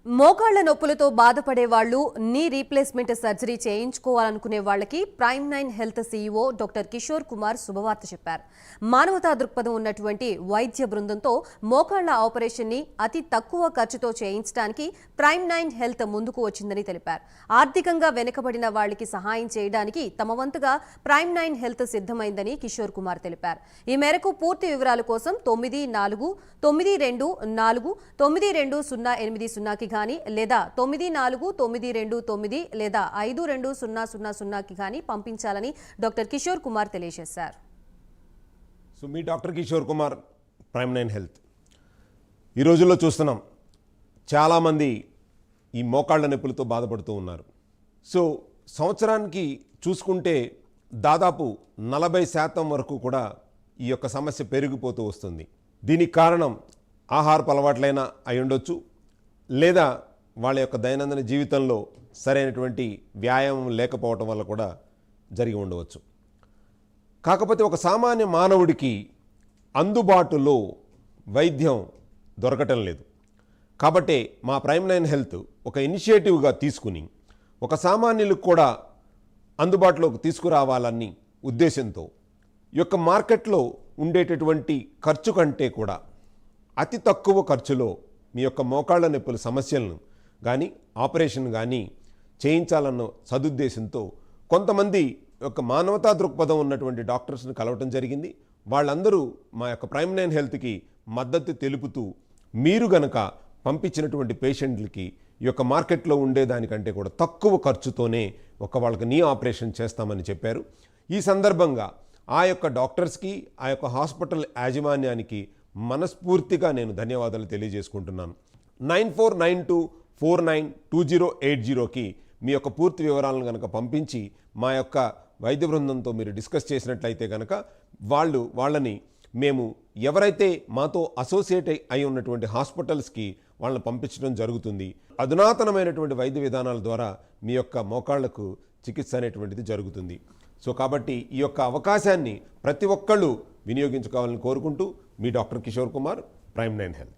మోకాళ్ల నొప్పులతో బాధపడే వాళ్ళు నీ రీప్లేస్మెంట్ సర్జరీ చేయించుకోవాలనుకునే వాళ్ళకి prime 9 health CEO doctor Kishore Kumar శుభవార్త చెప్పారు. మానవతా దృక్పథం ఉన్నటువంటి వైద్య బృందంతో మోకాళ్ల ఆపరేషన్ ని అతి తక్కువ ఖర్చుతో చేయించడానికి ప్రైమ్ 9 హెల్త్ ముందుకు వచ్చిందని తెలిపారు. ఆర్థికంగా వెనుకబడిన వాళ్ళకి సహాయం చేయడానికి తమ వంతుగా ప్రైమ్ 9 హెల్త్ సిద్ధమైందని కిషోర్ కుమార్ తెలిపారు. ఈ మేరకు పూర్తి వివరాల కోసం 9492492080కి గాని లేదా 949229 లేదా 52000కి గాని పంపించాలని డాక్టర్ కిషోర్ కుమార్ తెలియజేశారు. సో మీ doctor Kishore Kumar, prime 9 health. ఈ రోజుల్లో చూస్తున్నాం చాలామంది ఈ మోకాళ్ళ నొప్పులతో బాధపడుతూ ఉన్నారు. సో సంవత్సరానికి చూసుకుంటే దాదాపు 40% వరకు కూడా ఈ యొక్క సమస్య పెరిగిపోతూ వస్తుంది. దీనికి కారణం ఆహారపు అలవాట్లైనా అయి ఉండొచ్చు, లేదా వాళ్ళ యొక్క దైనందిన జీవితంలో సరైనటువంటి వ్యాయామం లేకపోవటం వల్ల కూడా జరిగి ఉండవచ్చు. కాకపోతే ఒక సామాన్య మానవుడికి అందుబాటులో వైద్యం దొరకటం లేదు. కాబట్టి మా ప్రైమ్ 9 హెల్త్ ఒక ఇనిషియేటివ్గా తీసుకుని ఒక సామాన్యులకు కూడా అందుబాటులోకి తీసుకురావాలని ఉద్దేశంతో ఈ యొక్క మార్కెట్లో ఉండేటటువంటి ఖర్చు కంటే కూడా అతి తక్కువ ఖర్చులో మీ యొక్క మోకాళ్ళ నొప్పుల సమస్యలను కానీ ఆపరేషన్ కానీ చేయించాలన్న సదుద్దేశంతో కొంతమంది యొక్క మానవతా దృక్పథం ఉన్నటువంటి డాక్టర్స్ని కలవటం జరిగింది. వాళ్ళందరూ మా యొక్క ప్రైమ్ 9 హెల్త్కి మద్దతు తెలుపుతూ మీరు గనక పంపించినటువంటి పేషెంట్లకి ఈ యొక్క మార్కెట్లో ఉండేదానికంటే కూడా తక్కువ ఖర్చుతోనే వాళ్ళకి నీ ఆపరేషన్ చేస్తామని చెప్పారు. ఈ సందర్భంగా ఆ యొక్క డాక్టర్స్కి, ఆ యొక్క హాస్పిటల్ యాజమాన్యానికి మనస్ఫూర్తిగా నేను ధన్యవాదాలు తెలియజేసుకుంటున్నాను. 9492492080కి మీ యొక్క పూర్తి వివరాలను కనుక పంపించి మా యొక్క వైద్య బృందంతో మీరు డిస్కస్ చేసినట్లయితే కనుక వాళ్ళని మేము ఎవరైతే మాతో అసోసియేట్ అయి ఉన్నటువంటి హాస్పిటల్స్కి వాళ్ళని పంపించడం జరుగుతుంది. అధునాతనమైనటువంటి వైద్య విధానాల ద్వారా మీ యొక్క మోకాళ్లకు చికిత్స అనేటువంటిది జరుగుతుంది. సో కాబట్టి ఈ యొక్క అవకాశాన్ని ప్రతి ఒక్కళ్ళు వినియోగించుకోవాలని కోరుకుంటూ మీ doctor Kishore Kumar, prime 9 health.